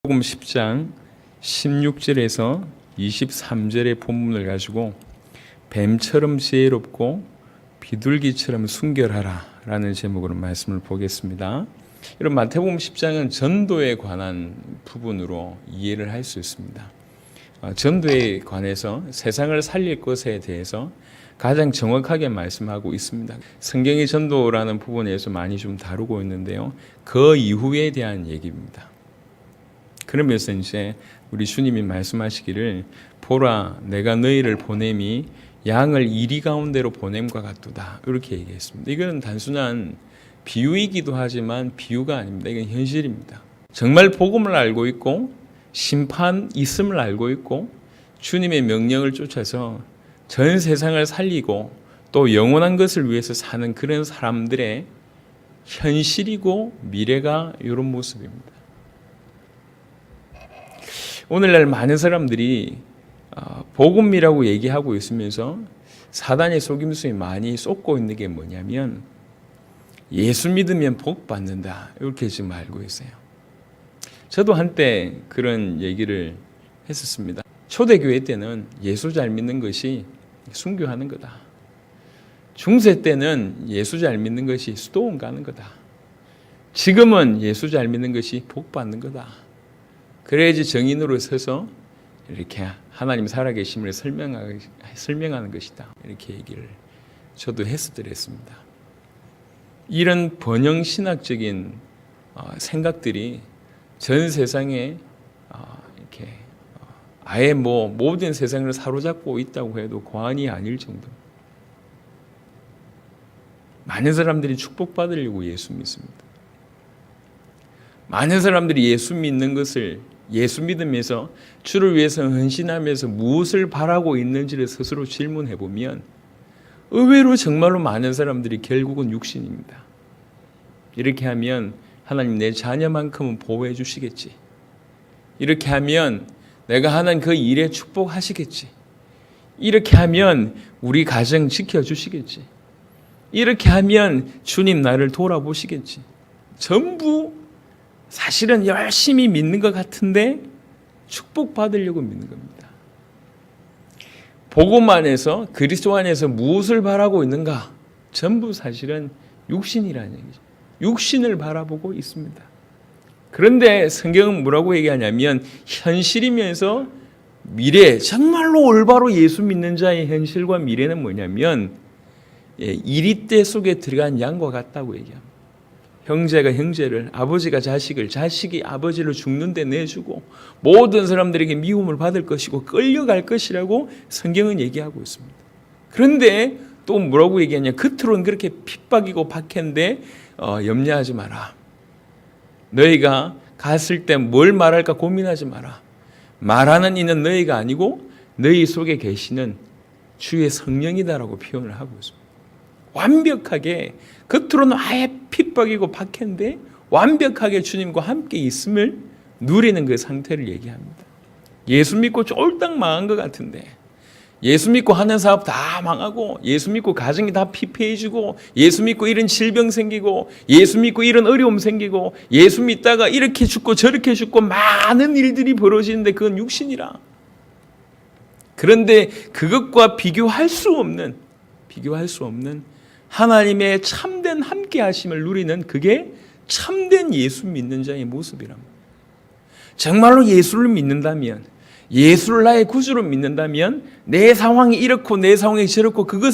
마태복음 10장 16절에서 23절의 본문을 가지고 뱀처럼 지혜롭고 비둘기처럼 순결하라 라는 제목으로 말씀을 보겠습니다. 이런 마태복음 10장은 전도에 관한 부분으로 이해를 할 수 있습니다. 전도에 관해서 세상을 살릴 것에 대해서 가장 정확하게 말씀하고 있습니다. 성경의 전도라는 부분에서 많이 좀 다루고 있는데요. 그 이후에 대한 얘기입니다. 그러면서 이제 우리 주님이 말씀하시기를 보라 내가 너희를 보냄이 양을 이리 가운데로 보냄과 같도다 이렇게 얘기했습니다. 이거는 단순한 비유이기도 하지만 비유가 아닙니다. 이건 현실입니다. 정말 복음을 알고 있고 심판 있음을 알고 있고 주님의 명령을 쫓아서 전 세상을 살리고 또 영원한 것을 위해서 사는 그런 사람들의 현실이고 미래가 이런 모습입니다. 오늘날 많은 사람들이 복음이라고 얘기하고 있으면서 사단의 속임수에 많이 쏟고 있는 게 뭐냐면 예수 믿으면 복 받는다 이렇게 지금 알고 있어요. 저도 한때 그런 얘기를 했었습니다. 초대교회 때는 예수 잘 믿는 것이 순교하는 거다. 중세 때는 예수 잘 믿는 것이 수도원 가는 거다. 지금은 예수 잘 믿는 것이 복 받는 거다. 그래야지 정인으로 서서 이렇게 하나님 살아계심을 설명하는 것이다. 이렇게 얘기를 저도 했었습니다. 이런 번영신학적인 생각들이 전 세상에 이렇게 아예 모든 세상을 사로잡고 있다고 해도 과언이 아닐 정도. 많은 사람들이 축복받으려고 예수 믿습니다. 많은 사람들이 예수 믿는 것을 예수 믿으면서 주를 위해서 헌신하면서 무엇을 바라고 있는지를 스스로 질문해 보면 의외로 정말로 많은 사람들이 결국은 육신입니다. 이렇게 하면 하나님 내 자녀만큼은 보호해 주시겠지. 이렇게 하면 내가 하는 그 일에 축복하시겠지. 이렇게 하면 우리 가정 지켜주시겠지. 이렇게 하면 주님 나를 돌아보시겠지. 전부 사실은 열심히 믿는 것 같은데 축복받으려고 믿는 겁니다. 복음 안에서 그리스도 안에서 무엇을 바라고 있는가? 전부 사실은 육신이라는 얘기죠. 육신을 바라보고 있습니다. 그런데 성경은 뭐라고 얘기하냐면 현실이면서 미래, 정말로 올바로 예수 믿는 자의 현실과 미래는 뭐냐면 이리떼 속에 들어간 양과 같다고 얘기합니다. 형제가 형제를, 아버지가 자식을, 자식이 아버지를 죽는 데 내주고 모든 사람들에게 미움을 받을 것이고 끌려갈 것이라고 성경은 얘기하고 있습니다. 그런데 또 뭐라고 얘기하냐? 겉으로는 그렇게 핍박이고 박해인데 염려하지 마라. 너희가 갔을 때 뭘 말할까 고민하지 마라. 말하는 이는 너희가 아니고 너희 속에 계시는 주의 성령이다라고 표현을 하고 있습니다. 완벽하게 겉으로는 아예 핍박이고 박해인데 완벽하게 주님과 함께 있음을 누리는 그 상태를 얘기합니다. 예수 믿고 쫄딱 망한 것 같은데 예수 믿고 하는 사업 다 망하고 예수 믿고 가정이 다 피폐해지고 예수 믿고 이런 질병 생기고 예수 믿고 이런 어려움 생기고 예수 믿다가 이렇게 죽고 저렇게 죽고 많은 일들이 벌어지는데 그건 육신이라. 그런데 그것과 비교할 수 없는 하나님의 참된 함께 하심을 누리는 그게 참된 예수 믿는 자의 모습이랍니다. 정말로 예수를 믿는다면 예수를 나의 구주로 믿는다면 내 상황이 이렇고 내 상황이 저렇고 그것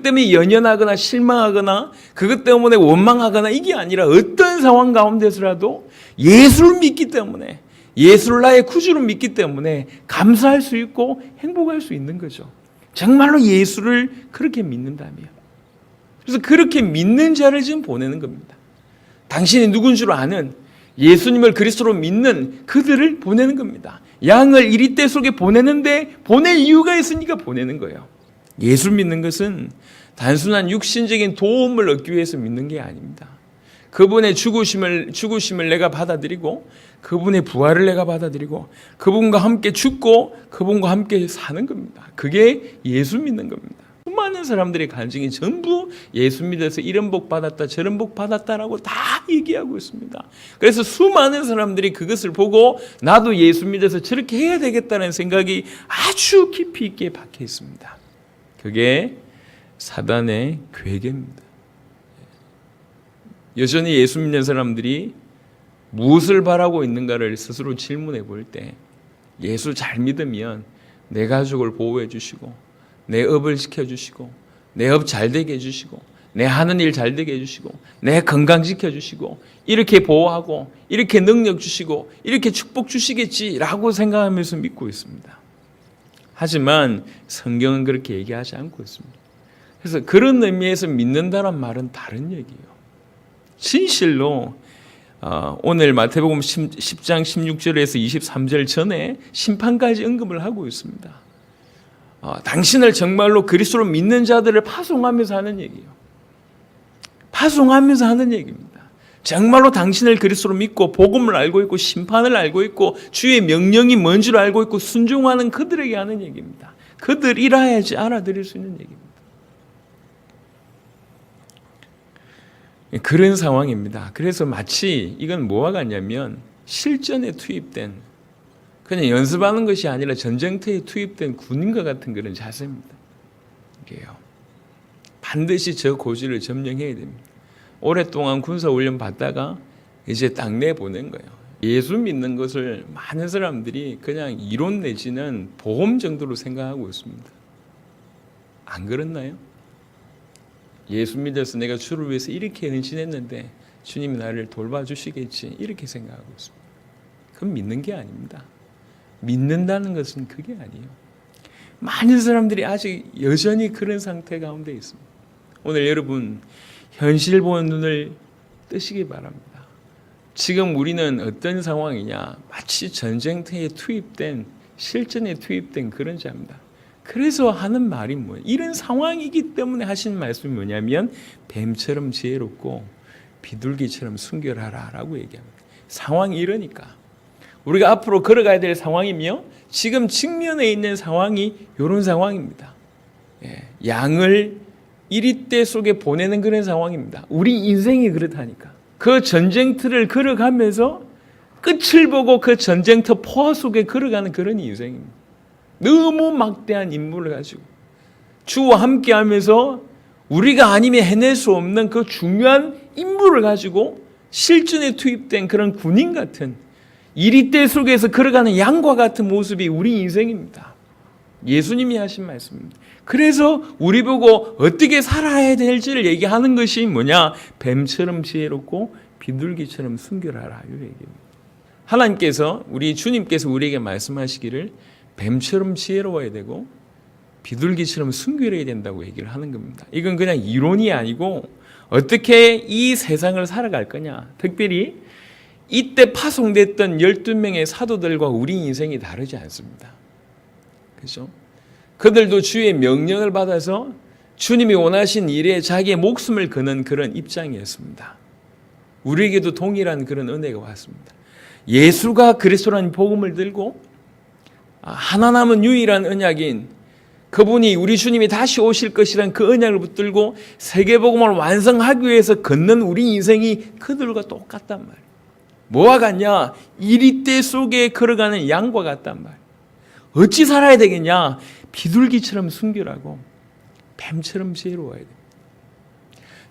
때문에 연연하거나 실망하거나 그것 때문에 원망하거나 이게 아니라 어떤 상황 가운데서라도 예수를 믿기 때문에 예수를 나의 구주로 믿기 때문에 감사할 수 있고 행복할 수 있는 거죠. 정말로 예수를 그렇게 믿는다면. 그래서 그렇게 믿는 자를 지금 보내는 겁니다. 당신이 누군 줄 아는 예수님을 그리스도로 믿는 그들을 보내는 겁니다. 양을 이리떼 속에 보내는데 보낼 이유가 있으니까 보내는 거예요. 예수 믿는 것은 단순한 육신적인 도움을 얻기 위해서 믿는 게 아닙니다. 그분의 죽으심을 내가 받아들이고 그분의 부활을 내가 받아들이고 그분과 함께 죽고 그분과 함께 사는 겁니다. 그게 예수 믿는 겁니다. 수많은 사람들의 간증이 전부 예수 믿어서 이런 복 받았다 저런 복 받았다라고 다 얘기하고 있습니다. 그래서 수많은 사람들이 그것을 보고 나도 예수 믿어서 저렇게 해야 되겠다는 생각이 아주 깊이 있게 박혀 있습니다. 그게 사단의 괴계입니다. 여전히 예수 믿는 사람들이 무엇을 바라고 있는가를 스스로 질문해 볼 때 예수 잘 믿으면 내 가족을 보호해 주시고 내 업을 지켜주시고 내 업 잘 되게 해주시고 내 하는 일 잘 되게 해주시고 내 건강 지켜주시고 이렇게 보호하고 이렇게 능력 주시고 이렇게 축복 주시겠지라고 생각하면서 믿고 있습니다. 하지만 성경은 그렇게 얘기하지 않고 있습니다. 그래서 그런 의미에서 믿는다는 말은 다른 얘기예요. 진실로 오늘 마태복음 10장 16절에서 23절 전에 심판까지 언급을 하고 있습니다. 당신을 정말로 그리스도로 믿는 자들을 파송하면서 하는 얘기예요. 파송하면서 하는 얘기입니다. 정말로 당신을 그리스도로 믿고 복음을 알고 있고 심판을 알고 있고 주의 명령이 뭔 줄 알고 있고 순종하는 그들에게 하는 얘기입니다. 그들이라야지 알아들을 수 있는 얘기입니다. 그런 상황입니다. 그래서 마치 이건 뭐와 같냐면 실전에 투입된 그냥 연습하는 것이 아니라 전쟁터에 투입된 군인과 같은 그런 자세입니다. 이게요. 반드시 저 고지를 점령해야 됩니다. 오랫동안 군사훈련 받다가 이제 딱 내보낸 거예요. 예수 믿는 것을 많은 사람들이 그냥 이론 내지는 보험 정도로 생각하고 있습니다. 안 그렇나요? 예수 믿어서 내가 주를 위해서 이렇게 헌신했는데 주님이 나를 돌봐주시겠지 이렇게 생각하고 있습니다. 그건 믿는 게 아닙니다. 믿는다는 것은 그게 아니에요. 많은 사람들이 아직 여전히 그런 상태 가운데 있습니다. 오늘 여러분 현실 보는 눈을 뜨시기 바랍니다. 지금 우리는 어떤 상황이냐 마치 전쟁터에 투입된 실전에 투입된 그런 자입니다. 그래서 하는 말이 뭐예요? 이런 상황이기 때문에 하시는 말씀이 뭐냐면 뱀처럼 지혜롭고 비둘기처럼 순결하라 라고 얘기합니다. 상황이 이러니까 우리가 앞으로 걸어가야 될 상황이며 지금 직면에 있는 상황이 이런 상황입니다. 양을 이리대 속에 보내는 그런 상황입니다. 우리 인생이 그렇다니까. 그 전쟁터를 걸어가면서 끝을 보고 그 전쟁터 포화 속에 걸어가는 그런 인생입니다. 너무 막대한 임무를 가지고 주와 함께하면서 우리가 아니면 해낼 수 없는 그 중요한 임무를 가지고 실전에 투입된 그런 군인 같은 이리대 속에서 걸어가는 양과 같은 모습이 우리 인생입니다. 예수님이 하신 말씀입니다. 그래서 우리 보고 어떻게 살아야 될지를 얘기하는 것이 뭐냐? 뱀처럼 지혜롭고 비둘기처럼 순결하라 이 얘기입니다. 하나님께서 우리 주님께서 우리에게 말씀하시기를 뱀처럼 지혜로워야 되고 비둘기처럼 순결해야 된다고 얘기를 하는 겁니다. 이건 그냥 이론이 아니고 어떻게 이 세상을 살아갈 거냐. 특별히 이때 파송됐던 12명의 사도들과 우리 인생이 다르지 않습니다. 그렇죠? 그들도 주의 명령을 받아서 주님이 원하신 일에 자기의 목숨을 거는 그런 입장이었습니다. 우리에게도 동일한 그런 은혜가 왔습니다. 예수가 그리스도라는 복음을 들고 하나 남은 유일한 언약인 그분이 우리 주님이 다시 오실 것이란 그 언약을 붙들고 세계복음을 완성하기 위해서 걷는 우리 인생이 그들과 똑같단 말이에요. 뭐와 같냐? 이리대 속에 걸어가는 양과 같단 말이에요. 어찌 살아야 되겠냐? 비둘기처럼 순결하고 뱀처럼 지혜로워야 돼요.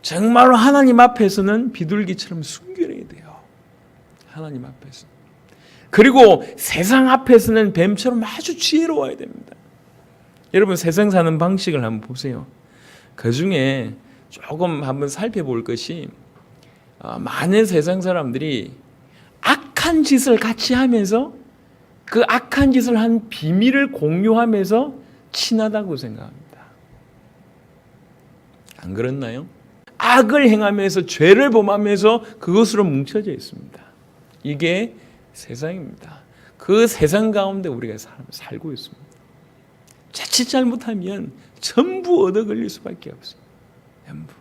정말로 하나님 앞에서는 비둘기처럼 순결해야 돼요. 하나님 앞에서. 그리고 세상 앞에서는 뱀처럼 아주 지혜로워야 됩니다. 여러분 세상 사는 방식을 한번 보세요. 그 중에 조금 한번 살펴볼 것이 많은 세상 사람들이 악한 짓을 같이 하면서 그 악한 짓을 한 비밀을 공유하면서 친하다고 생각합니다. 안 그렇나요? 악을 행하면서 죄를 범하면서 그것으로 뭉쳐져 있습니다. 이게 세상입니다. 그 세상 가운데 우리가 살고 있습니다. 자칫 잘못하면 전부 얻어 걸릴 수밖에 없어요. 전부.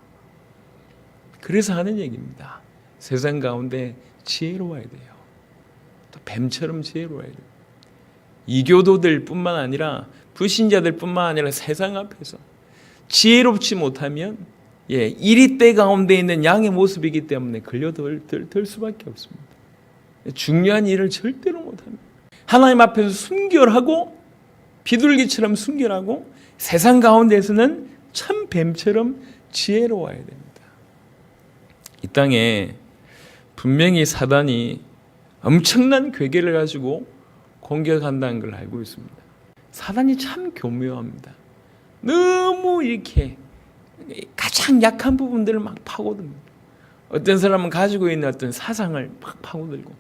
그래서 하는 얘기입니다. 세상 가운데 지혜로워야 돼요. 또 뱀처럼 지혜로워야 돼요. 이교도들 뿐만 아니라 불신자들 뿐만 아니라 세상 앞에서 지혜롭지 못하면 이리때 가운데 있는 양의 모습이기 때문에 걸려들 수밖에 없습니다. 중요한 일을 절대로 못합니다. 하나님 앞에서 순결하고 비둘기처럼 순결하고 세상 가운데에서는 참 뱀처럼 지혜로워야 됩니다. 이 땅에 분명히 사단이 엄청난 괴계를 가지고 공격한다는 걸 알고 있습니다. 사단이 참 교묘합니다. 너무 이렇게 가장 약한 부분들을 막 파고듭니다. 어떤 사람은 가지고 있는 어떤 사상을 막 파고들고,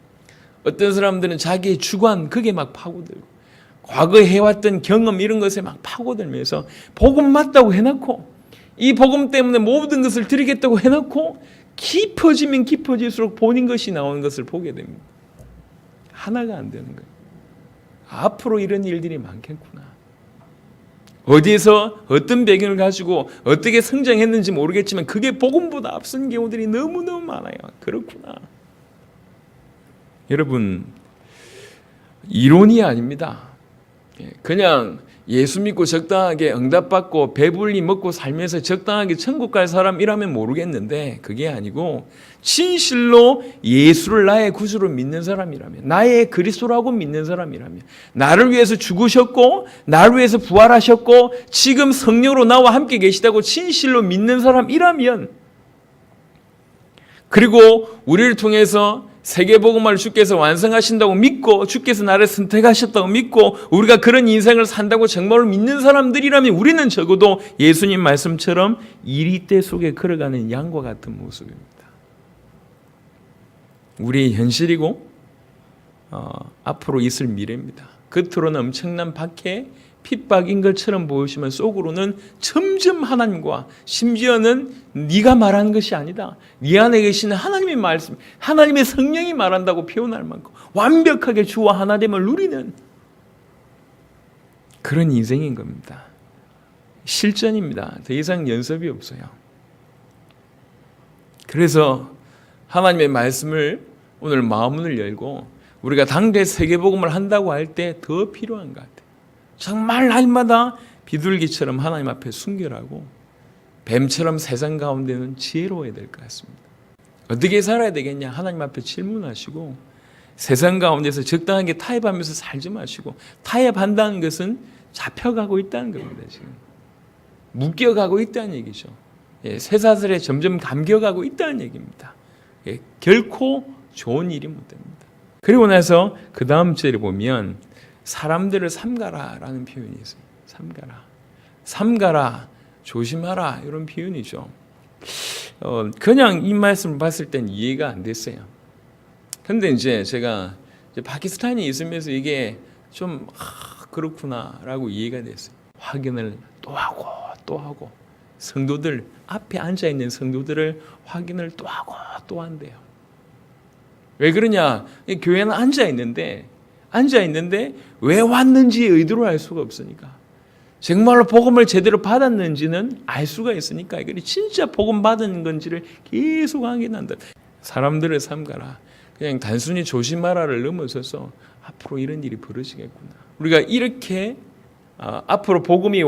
어떤 사람들은 자기의 주관 그게 막 파고들고, 과거에 해왔던 경험 이런 것에 막 파고들면서 복음 맞다고 해놓고, 이 복음 때문에 모든 것을 드리겠다고 해놓고 깊어지면 깊어질수록 본인 것이 나오는 것을 보게 됩니다. 하나가 안 되는 거예요. 앞으로 이런 일들이 많겠구나. 어디에서 어떤 배경을 가지고 어떻게 성장했는지 모르겠지만 그게 복음보다 앞선 경우들이 너무너무 많아요. 그렇구나. 여러분, 이론이 아닙니다. 그냥 예수 믿고 적당하게 응답받고 배불리 먹고 살면서 적당하게 천국 갈 사람이라면 모르겠는데, 그게 아니고 진실로 예수를 나의 구주로 믿는 사람이라면, 나의 그리스도라고 믿는 사람이라면, 나를 위해서 죽으셨고 나를 위해서 부활하셨고 지금 성령으로 나와 함께 계시다고 진실로 믿는 사람이라면, 그리고 우리를 통해서 세계복음화를 주께서 완성하신다고 믿고 주께서 나를 선택하셨다고 믿고 우리가 그런 인생을 산다고 정말로 믿는 사람들이라면, 우리는 적어도 예수님 말씀처럼 이리때 속에 걸어가는 양과 같은 모습입니다. 우리의 현실이고 앞으로 있을 미래입니다. 겉으로는 엄청난 박해, 핍박인 것처럼 보이지만 속으로는 점점 하나님과, 심지어는 네가 말하는 것이 아니다, 네 안에 계시는 하나님의 말씀, 하나님의 성령이 말한다고 표현할 만큼 완벽하게 주와 하나됨을 누리는 그런 인생인 겁니다. 실전입니다. 더 이상 연습이 없어요. 그래서 하나님의 말씀을 오늘 마음문을 열고 우리가 당대 세계복음을 한다고 할 때 더 필요한 것 같아요. 정말 날마다 비둘기처럼 하나님 앞에 순결하고 뱀처럼 세상 가운데는 지혜로워야 될 것 같습니다. 어떻게 살아야 되겠냐? 하나님 앞에 질문하시고, 세상 가운데서 적당하게 타협하면서 살지 마시고, 타협한다는 것은 잡혀가고 있다는 겁니다. 지금 묶여가고 있다는 얘기죠. 쇠사슬에 점점 감겨가고 있다는 얘기입니다. 결코 좋은 일이 못 됩니다. 그리고 나서 그 다음 절에 보면 사람들을 삼가라라는 표현이 있어요. 삼가라, 조심하라, 이런 표현이죠. 그냥 이 말씀을 봤을 땐 이해가 안 됐어요. 근데 이제 제가 파키스탄에 있으면서 이게 좀 그렇구나라고 이해가 됐어요. 확인을 또 하고 또 하고, 성도들 앞에 앉아 있는 성도들을 확인을 또 하고 또 한대요. 왜 그러냐? 교회는 앉아 있는데 왜 왔는지 의도를 알 수가 없으니까, 정말로 복음을 제대로 받았는지는 알 수가 있으니까, 이게 진짜 복음 받은 건지를 계속 확인한다. 사람들을 삼가라, 그냥 단순히 조심하라를 넘어서서 앞으로 이런 일이 벌어지겠구나. 우리가 이렇게 앞으로 복음이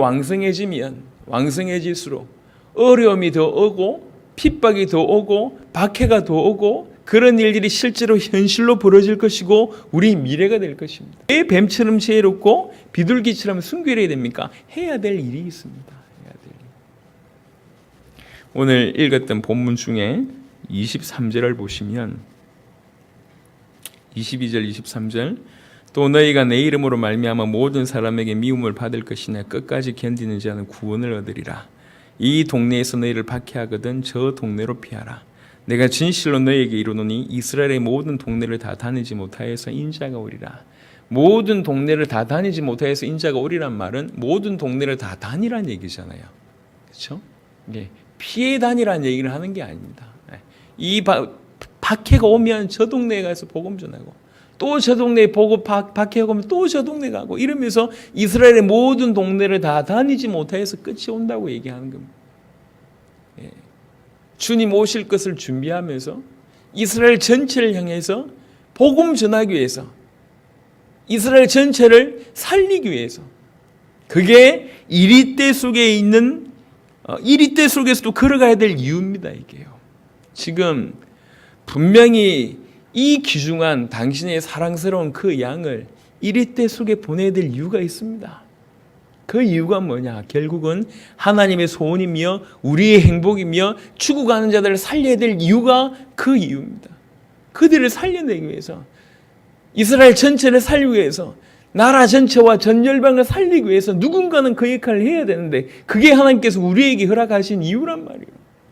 왕성해질수록 어려움이 더 오고 핍박이 더 오고 박해가 더 오고, 그런 일들이 실제로 현실로 벌어질 것이고 우리 미래가 될 것입니다. 왜 뱀처럼 지혜롭고 비둘기처럼 순결해야 됩니까? 해야 될 일이 있습니다. 해야 될 일. 오늘 읽었던 본문 중에 23절을 보시면 22절 23절, 또 너희가 내 이름으로 말미암아 모든 사람에게 미움을 받을 것이나 끝까지 견디는 자는 구원을 얻으리라. 이 동네에서 너희를 박해하거든 저 동네로 피하라. 내가 진실로 너희에게 이르노니 이스라엘의 모든 동네를 다 다니지 못하여서 인자가 오리라. 모든 동네를 다 다니지 못하여서 인자가 오리란 말은 모든 동네를 다 다니란 얘기잖아요. 그렇죠? 피해 다니란 얘기를 하는 게 아닙니다. 이 박해가 오면 저 동네에 가서 복음 전하고, 또 저 동네에 박해가 오면 또 저 동네 가고, 이러면서 이스라엘의 모든 동네를 다 다니지 못하여서 끝이 온다고 얘기하는 겁니다. 주님 오실 것을 준비하면서 이스라엘 전체를 향해서 복음 전하기 위해서, 이스라엘 전체를 살리기 위해서, 그게 이리때 속에 있는 이리때 속에서도 걸어가야 될 이유입니다. 이게요. 지금 분명히 이 귀중한 당신의 사랑스러운 그 양을 이리때 속에 보내야 될 이유가 있습니다. 그 이유가 뭐냐? 결국은 하나님의 소원이며 우리의 행복이며 죽어가는 자들을 살려야 될 이유가 그 이유입니다. 그들을 살려내기 위해서, 이스라엘 전체를 살리기 위해서, 나라 전체와 전 열방을 살리기 위해서 누군가는 그 역할을 해야 되는데 그게 하나님께서 우리에게 허락하신 이유란 말이에요.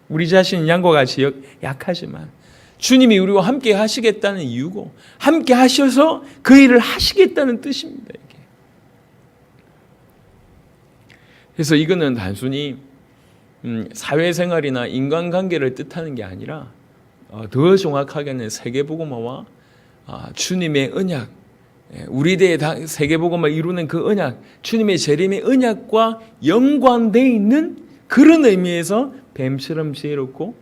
우리 자신은 양과 같이 약하지만 주님이 우리와 함께 하시겠다는 이유고, 함께 하셔서 그 일을 하시겠다는 뜻입니다. 이게. 그래서 이거는 단순히 사회생활이나 인간관계를 뜻하는 게 아니라 더 정확하게는 세계복음화와 주님의 언약, 우리 대의 세계복음화 이루는 그 언약, 주님의 재림의 언약과 연관되어 있는 그런 의미에서 뱀처럼 지혜롭고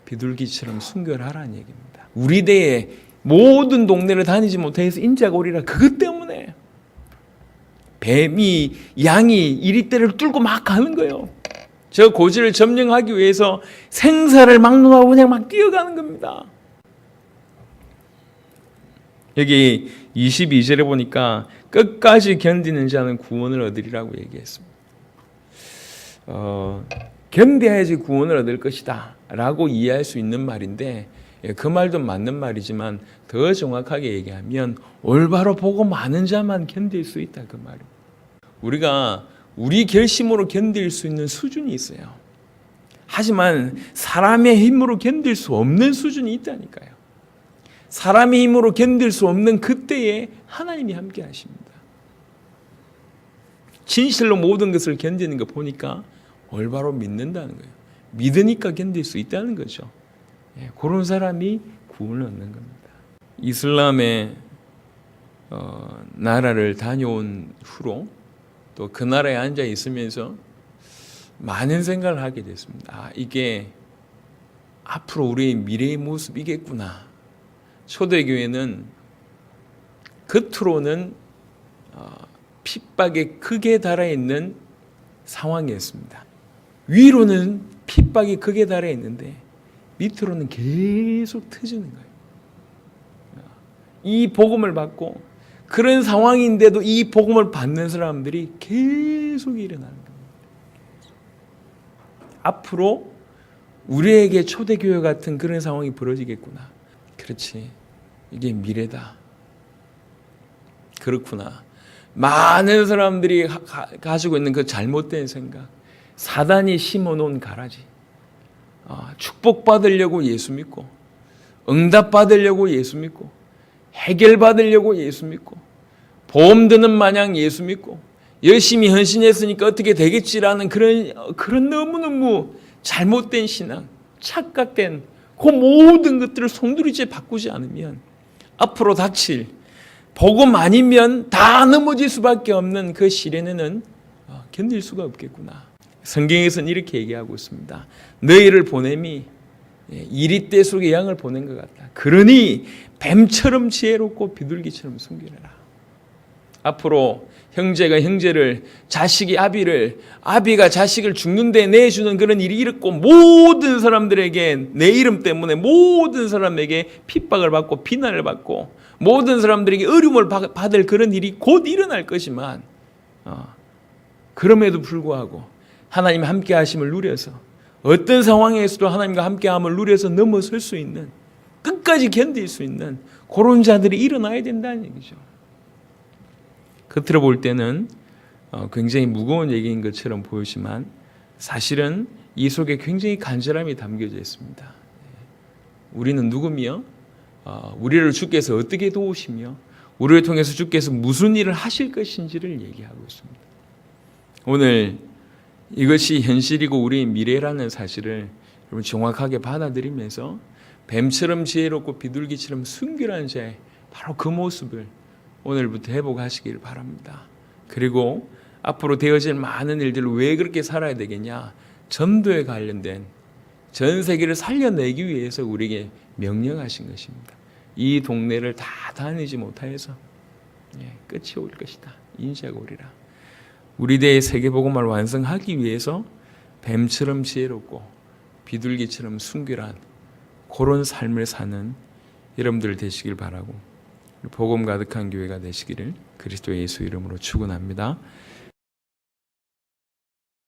비둘기처럼 순결하라는 얘기입니다. 우리 대의 모든 동네를 다니지 못해서 인자가 오리라. 그것 때문에 뱀이 양이 이리대를 뚫고 막 가는 거예요. 저 고지를 점령하기 위해서 생사를 막론하고 그냥 막 뛰어가는 겁니다. 여기 22절에 보니까 끝까지 견디는 자는 구원을 얻으리라고 얘기했습니다. 견뎌야지 구원을 얻을 것이다 라고 이해할 수 있는 말인데, 그 말도 맞는 말이지만 더 정확하게 얘기하면 올바로 보고 많은 자만 견딜 수 있다, 그 말입니다. 우리가 우리 결심으로 견딜 수 있는 수준이 있어요. 하지만 사람의 힘으로 견딜 수 없는 수준이 있다니까요. 사람의 힘으로 견딜 수 없는 그때에 하나님이 함께 하십니다. 진실로 모든 것을 견디는 거 보니까 올바로 믿는다는 거예요. 믿으니까 견딜 수 있다는 거죠. 그런 사람이 구원을 얻는 겁니다. 이슬람의 나라를 다녀온 후로 또 그 나라에 앉아 있으면서 많은 생각을 하게 됐습니다. 이게 앞으로 우리의 미래의 모습이겠구나. 초대교회는 겉으로는 핍박에 크게 달아있는 상황이었습니다. 위로는 핍박이 크게 달아있는데 밑으로는 계속 터지는 거예요. 이 복음을 받고 그런 상황인데도 이 복음을 받는 사람들이 계속 일어나는 겁니다. 앞으로 우리에게 초대교회 같은 그런 상황이 벌어지겠구나. 그렇지. 이게 미래다. 그렇구나. 많은 사람들이 가지고 있는 그 잘못된 생각, 사단이 심어놓은 가라지, 축복받으려고 예수 믿고, 응답받으려고 예수 믿고, 해결받으려고 예수 믿고, 보험 드는 마냥 예수 믿고, 열심히 헌신했으니까 어떻게 되겠지라는 그런 너무너무 잘못된 신앙, 착각된 그 모든 것들을 송두리째 바꾸지 않으면 앞으로 닥칠 복음 아니면 다 넘어질 수밖에 없는 그 시련에는 견딜 수가 없겠구나. 성경에서는 이렇게 얘기하고 있습니다. 너희를 보냄이 이리떼 속에 양을 보낸 것 같다. 그러니 뱀처럼 지혜롭고 비둘기처럼 순결해라. 앞으로 형제가 형제를, 자식이 아비를, 아비가 자식을 죽는 데 내주는 그런 일이 있고, 모든 사람들에게 내 이름 때문에 모든 사람에게 핍박을 받고 비난을 받고 모든 사람들에게 어려움을 받을 그런 일이 곧 일어날 것이지만, 그럼에도 불구하고 하나님 함께 하심을 누려서 어떤 상황에서도 하나님과 함께 함을 누려서 넘어설 수 있는, 끝까지 견딜 수 있는 그런 자들이 일어나야 된다는 얘기죠. 겉으로 볼 때는 굉장히 무거운 얘기인 것처럼 보이지만 사실은 이 속에 굉장히 간절함이 담겨져 있습니다. 우리는 누구며 우리를 주께서 어떻게 도우시며 우리를 통해서 주께서 무슨 일을 하실 것인지를 얘기하고 있습니다. 오늘 이것이 현실이고 우리의 미래라는 사실을 여러분 정확하게 받아들이면서 뱀처럼 지혜롭고 비둘기처럼 순결한 자의 바로 그 모습을 오늘부터 회복하시길 바랍니다. 그리고 앞으로 되어질 많은 일들을 왜 그렇게 살아야 되겠냐? 전도에 관련된 전 세계를 살려내기 위해서 우리에게 명령하신 것입니다. 이 동네를 다 다니지 못하여서 끝이 올 것이다. 인자가 오리라. 우리 대의 세계복음화를 완성하기 위해서 뱀처럼 지혜롭고 비둘기처럼 순결한 그런 삶을 사는 여러분들 되시길 바라고 복음 가득한 교회가 되시기를 그리스도 예수 이름으로 축원합니다.